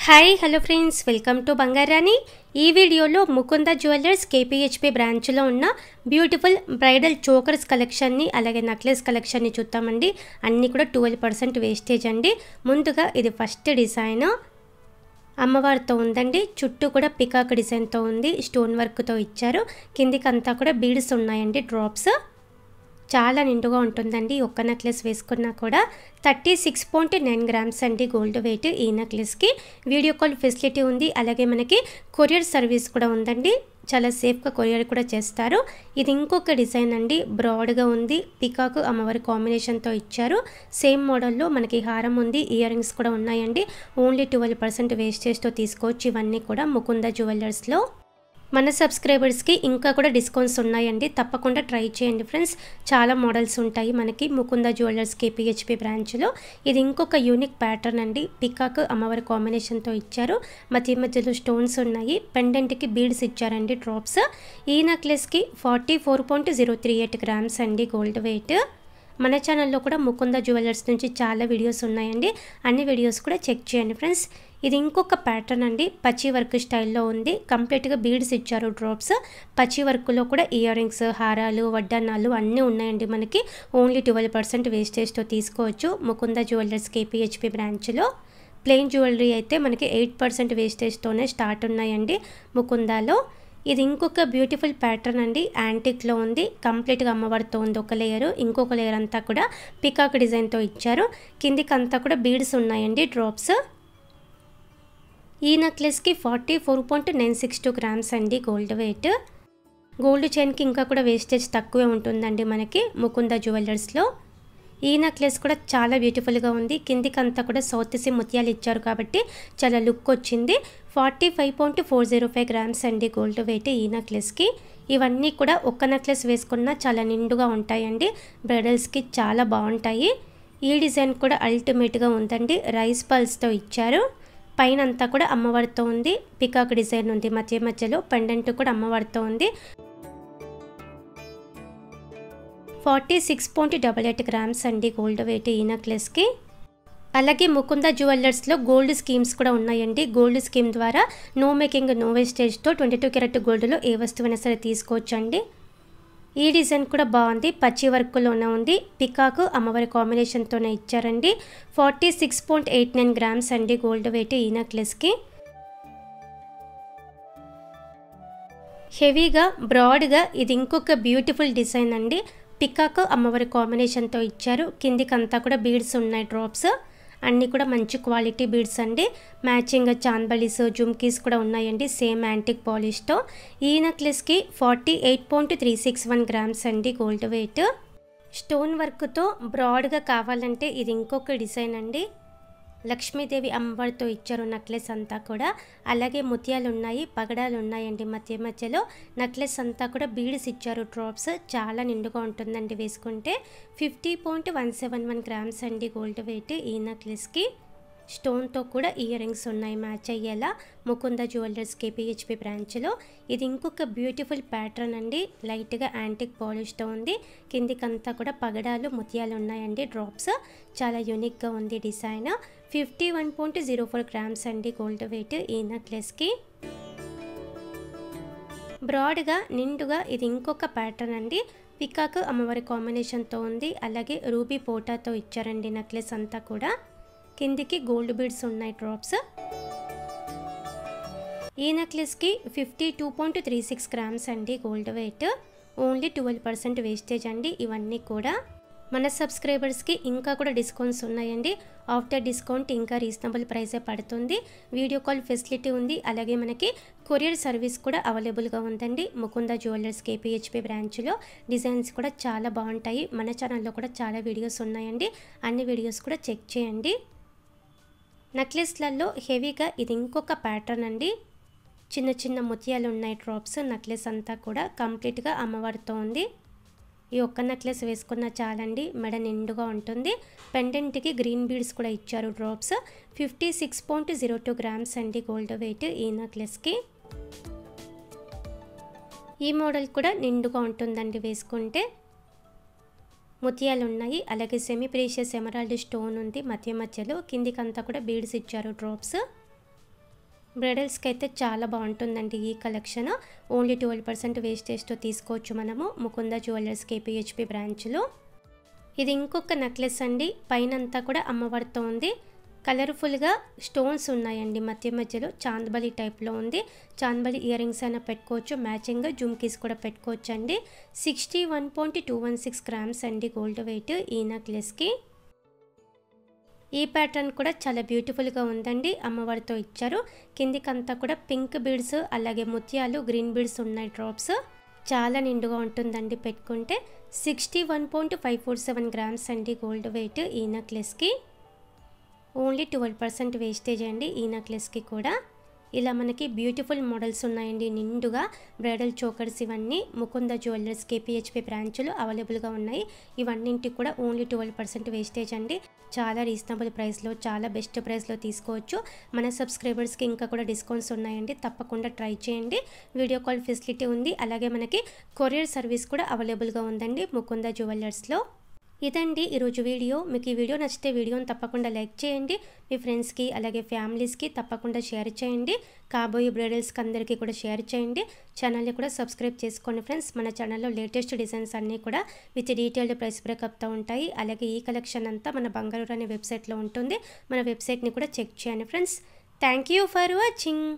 Hi hello friends, welcome to Bangarani. ఈ వీడియోలో Mukunda jewellers KPHP బ్రాంచ్లో ఉన్న బ్యూటిఫుల్ బ్రైడల్ చోకర్స్ కలెక్షన్ని అలాగే నెక్లెస్ కలెక్షన్ని చూద్దామండి. అన్నీ కూడా 12% వేస్టేజ్ అండి. ముందుగా ఇది ఫస్ట్ డిజైన్ అమ్మవారితో ఉందండి. చుట్టూ కూడా పికాక్ డిజైన్తో ఉంది, స్టోన్ వర్క్తో ఇచ్చారు. కిందికి అంతా కూడా బీడ్స్ ఉన్నాయండి, డ్రాప్స్. చాలా నిండుగా ఉంటుందండి. ఒక్క నెక్లెస్ వేసుకున్నా కూడా 36.9 గ్రామ్స్ అండి గోల్డ్ వెయిట్ ఈ నెక్లెస్కి. వీడియో కాల్ ఫెసిలిటీ ఉంది, అలాగే మనకి కొరియర్ సర్వీస్ కూడా ఉందండి. చాలా సేఫ్గా కొరియర్ కూడా చేస్తారు. ఇది ఇంకొక డిజైన్ అండి, బ్రాడ్గా ఉంది. పికాక్ అమ్మవారి కాంబినేషన్తో ఇచ్చారు. సేమ్ మోడల్లో మనకి హారం ఉంది, ఇయర్ రింగ్స్ కూడా ఉన్నాయండి. ఓన్లీ 12% వేస్టేజ్తో తీసుకోవచ్చు ఇవన్నీ కూడా ముకుంద జ్యువెలర్స్లో. మన సబ్స్క్రైబర్స్కి ఇంకా కూడా డిస్కౌంట్స్ ఉన్నాయండి, తప్పకుండా ట్రై చేయండి ఫ్రెండ్స్. చాలా మోడల్స్ ఉంటాయి మనకి ముకుంద జ్యువెలర్స్ కేపీహెచ్పీ బ్రాంచ్లో. ఇది ఇంకొక యూనిక్ ప్యాటర్న్ అండి. పికాక్ అమ్మవారి కాంబినేషన్తో ఇచ్చారు. మధ్యలో స్టోన్స్ ఉన్నాయి. పెండెంట్కి బీడ్స్ ఇచ్చారండి, డ్రాప్స్. ఈ నెక్లెస్కి 44.038 గ్రామ్స్ అండి గోల్డ్ వెయిట్. మన ఛానల్లో కూడా ముకుంద జ్యువెలర్స్ నుంచి చాలా వీడియోస్ ఉన్నాయండి. అన్ని వీడియోస్ కూడా చెక్ చేయండి ఫ్రెండ్స్. ఇది ఇంకొక ప్యాటర్న్ అండి, పచ్చి వర్క్ స్టైల్లో ఉంది. కంప్లీట్గా బీడ్స్ ఇచ్చారు, డ్రాప్స్. పచ్చి వర్క్లో కూడా ఇయర్ రింగ్స్, హారాలు, వడ్డానాలు అన్నీ ఉన్నాయండి మనకి. ఓన్లీ 12% వేస్టేజ్తో తీసుకోవచ్చు ముకుంద జ్యువెలర్స్ కేపీహెచ్పీ బ్రాంచ్లో. ప్లెయిన్ జ్యువెలరీ అయితే మనకి 8% వేస్టేజ్తోనే స్టార్ట్ ఉన్నాయండి ముకుందాలో. ఇది ఇంకొక బ్యూటిఫుల్ ప్యాటర్న్ అండి, యాంటిక్లో ఉంది. కంప్లీట్గా అమ్మవారితో ఉంది ఒక లేయరు, ఇంకొక లేయర్ అంతా కూడా పికాక్ డిజైన్తో ఇచ్చారు. కిందికి అంతా కూడా బీడ్స్ ఉన్నాయండి, డ్రాప్స్. ఈ నెక్లెస్కి 44.962 గ్రామ్స్ అండి గోల్డ్ వెయిట్. గోల్డ్ చైన్కి ఇంకా కూడా వేస్టేజ్ తక్కువే ఉంటుందండి మనకి ముకుంద జ్యువెలర్స్లో. ఈ నెక్లెస్ కూడా చాలా బ్యూటిఫుల్గా ఉంది. కిందికి అంతా కూడా సౌత్ సీ ముత్యాలు ఇచ్చారు కాబట్టి చాలా లుక్ వచ్చింది. 45.405 గ్రామ్స్ అండి గోల్డ్ వెయిట్ ఈ నెక్లెస్కి. ఇవన్నీ కూడా ఒక్క నెక్లెస్ వేసుకున్నా చాలా నిండుగా ఉంటాయండి. బ్రైడల్స్కి చాలా బాగుంటాయి. ఈ డిజైన్ కూడా అల్టిమేట్గా ఉందండి. రైస్ పల్స్తో ఇచ్చారు. పైన అంతా కూడా అమ్మవారితో ఉంది, పికాక్ డిజైన్ ఉంది. మధ్యలో పెండెంట్ కూడా అమ్మవారితో ఉంది. 46.88 గ్రామ్స్ అండి గోల్డ్ వెయిట్ ఈ నెక్లెస్కి. అలాగే ముకుంద జ్యువెలర్స్లో గోల్డ్ స్కీమ్స్ కూడా ఉన్నాయండి. గోల్డ్ స్కీమ్ ద్వారా నో మేకింగ్ నో వేస్టేజ్తో 22 క్యారెట్ గోల్డ్లో ఏ వస్తువైనా సరే తీసుకోవచ్చండి. ఈ డిజైన్ కూడా బాగుంది, పచ్చి వర్క్లోనే ఉంది. పికాక్ అమ్మవారి కాంబినేషన్తోనే ఇచ్చారండి. 46.89 గ్రామ్స్ అండి గోల్డ్ వెయిట్ ఈ నెక్లెస్కి. హెవీగా బ్రాడ్గా ఇది ఇంకొక బ్యూటిఫుల్ డిజైన్ అండి. పికాక్ అమ్మవారి కాంబినేషన్తో ఇచ్చారు. కిందికి అంతా కూడా బీడ్స్ ఉన్నాయి, డ్రాప్స్. అన్నీ కూడా మంచి క్వాలిటీ బీడ్స్ అండి. మ్యాచింగ్ చాన్బలీస్, జుమ్కీస్ కూడా ఉన్నాయండి, సేమ్ యాంటిక్ పాలిష్తో. ఈ నెక్లెస్కి 48.361 గ్రామ్స్ అండి గోల్డ్ వెయిట్. స్టోన్ వర్క్తో బ్రాడ్గా కావాలంటే ఇది ఇంకొక డిజైన్ అండి. లక్ష్మీదేవి అమ్మవారితో ఇచ్చారు నెక్లెస్ అంతా కూడా. అలాగే ముత్యాలు ఉన్నాయి, పగడాలు ఉన్నాయండి మధ్యలో. నెక్లెస్ అంతా కూడా బీడ్స్ ఇచ్చారు, డ్రాప్స్. చాలా నిండుగా ఉంటుందండి వేసుకుంటే. 50.171 గ్రామ్స్ అండి గోల్డ్ వెయిట్ ఈ నెక్లెస్కి. స్టోన్తో కూడా ఇయర్ రింగ్స్ ఉన్నాయి మ్యాచ్ అయ్యేలా ముకుంద జ్యువెలర్స్ కేపీహెచ్పీ బ్రాంచ్లో. ఇది ఇంకొక బ్యూటిఫుల్ ప్యాటర్న్ అండి, లైట్గా యాంటిక్ పాలిష్తో ఉంది. కిందికంతా కూడా పగడాలు, ముత్యాలు ఉన్నాయండి, డ్రాప్స్. చాలా యూనిక్గా ఉంది డిజైన్. 51.04 గ్రామ్స్ అండి గోల్డ్ వెయిట్ ఈ నెక్లెస్కి. బ్రాడ్గా నిండుగా ఇది ఇంకొక ప్యాటర్న్ అండి. పికాక్ అమ్మవారి కాంబినేషన్తో ఉంది. అలాగే రూబీ పోటాతో ఇచ్చారండి నెక్లెస్ అంతా కూడా. కిందికి గోల్డ్ బీడ్స్ ఉన్నాయి, డ్రాప్స్. ఈ నెక్లెస్కి 52.36 గ్రామ్స్ అండి గోల్డ్ వెయిట్. ఓన్లీ 12% వేస్టేజ్ అండి ఇవన్నీ కూడా. మన సబ్స్క్రైబర్స్కి ఇంకా కూడా డిస్కౌంట్స్ ఉన్నాయండి. ఆఫ్టర్ డిస్కౌంట్ ఇంకా రీజనబుల్ ప్రైసే పడుతుంది. వీడియో కాల్ ఫెసిలిటీ ఉంది, అలాగే మనకి కొరియర్ సర్వీస్ కూడా అవైలబుల్గా ఉందండి ముకుంద జ్యువెలర్స్ కేపీహెచ్పీ బ్రాంచ్లో. డిజైన్స్ కూడా చాలా బాగుంటాయి. మన ఛానల్లో కూడా చాలా వీడియోస్ ఉన్నాయండి, అన్ని వీడియోస్ కూడా చెక్ చేయండి. నెక్లెస్లలో హెవీగా ఇది ఇంకొక ప్యాటర్న్ అండి. చిన్న ముత్యాలు ఉన్నాయి, డ్రాప్స్. నెక్లెస్ అంతా కూడా కంప్లీట్గా అమ్మవారితో ఉంది. ఈ ఒక్క నెక్లెస్ వేసుకున్న చాలండి, మెడ నిండుగా ఉంటుంది. పెండెంట్కి గ్రీన్ బీడ్స్ కూడా ఇచ్చారు, డ్రాప్స్. 56.02 గ్రామ్స్ అండి గోల్డ్ వెయిట్ ఈ నెక్లెస్కి. ఈ మోడల్ కూడా నిండుగా ఉంటుందండి వేసుకుంటే. ముత్యాలు ఉన్నాయి, అలాగే సెమీ ప్రీషియస్ ఎమరాల్డ్ స్టోన్ ఉంది మధ్యలో. కిందికంతా కూడా బీడ్స్ ఇచ్చారు, డ్రాప్స్. బ్రైడల్స్కి అయితే చాలా బాగుంటుందండి ఈ కలెక్షన్. ఓన్లీ 12% వేస్టేజ్తో తీసుకోవచ్చు మనము ముకుంద జ్యువెలర్స్ కేపీహెచ్పి బ్రాంచ్లో. ఇది ఇంకొక నెక్లెస్ అండి. పైనంతా కూడా అమ్మవారితో ఉంది. కలర్ఫుల్గా స్టోన్స్ ఉన్నాయండి. మధ్య మధ్యలో చాందబలి టైప్లో ఉంది. చాందబలి ఇయర్ రింగ్స్ అయినా పెట్టుకోవచ్చు, మ్యాచింగ్గా జుమ్కీస్ కూడా పెట్టుకోవచ్చు అండి. 61.216 గ్రామ్స్ అండి గోల్డ్ వెయిట్ ఈ నెక్లెస్కి. ఈ ప్యాటర్న్ కూడా చాలా బ్యూటిఫుల్గా ఉందండి. అమ్మవారితో ఇచ్చారు. కిందికంతా కూడా పింక్ బీడ్స్ అలాగే ముత్యాలు గ్రీన్ బీడ్స్ ఉన్నాయి డ్రాప్స్. చాలా నిండుగా ఉంటుందండి పెట్టుకుంటే. 61.547 గ్రామ్స్ అండి గోల్డ్ వెయిట్ ఈ నెక్లెస్కి. ఓన్లీ 12% వేస్టేజ్ అండి ఈ నెక్లెస్కి కూడా. ఇలా మనకి బ్యూటిఫుల్ మోడల్స్ ఉన్నాయండి నిండుగా. బ్రైడల్ చోకర్స్ ఇవన్నీ ముకుంద జ్యువెలర్స్ కేపీహెచ్పి బ్రాంచ్లో అవైలబుల్గా ఉన్నాయి. ఇవన్నింటికి కూడా ఓన్లీ 12% వేస్టేజ్ అండి. చాలా రీజనబుల్ ప్రైస్లో, చాలా బెస్ట్ ప్రైస్లో తీసుకోవచ్చు. మన సబ్స్క్రైబర్స్కి ఇంకా కూడా డిస్కౌంట్స్ ఉన్నాయండి. తప్పకుండా ట్రై చేయండి. వీడియో కాల్ ఫెసిలిటీ ఉంది. అలాగే మనకి కొరియర్ సర్వీస్ కూడా అవైలబుల్గా ఉందండి ముకుంద జ్యువెలర్స్లో. ఇదండి ఈరోజు వీడియో. మీకు ఈ వీడియో నచ్చితే వీడియోని తప్పకుండా లైక్ చేయండి. మీ ఫ్రెండ్స్కి అలాగే ఫ్యామిలీస్కి తప్పకుండా షేర్ చేయండి. కాబోయే బ్రైడల్స్కి అందరికీ కూడా షేర్ చేయండి. ఛానల్ని కూడా సబ్స్క్రైబ్ చేసుకోండి ఫ్రెండ్స్. మన ఛానల్లో లేటెస్ట్ డిజైన్స్ అన్నీ కూడా విత్ డీటెయిల్డ్ ప్రైస్ బ్రేకప్తో ఉంటాయి. అలాగే ఈ కలెక్షన్ అంతా మన బంగారు అనే వెబ్సైట్లో ఉంటుంది. మన వెబ్సైట్ని కూడా చెక్ చేయండి friends. Thank you for watching.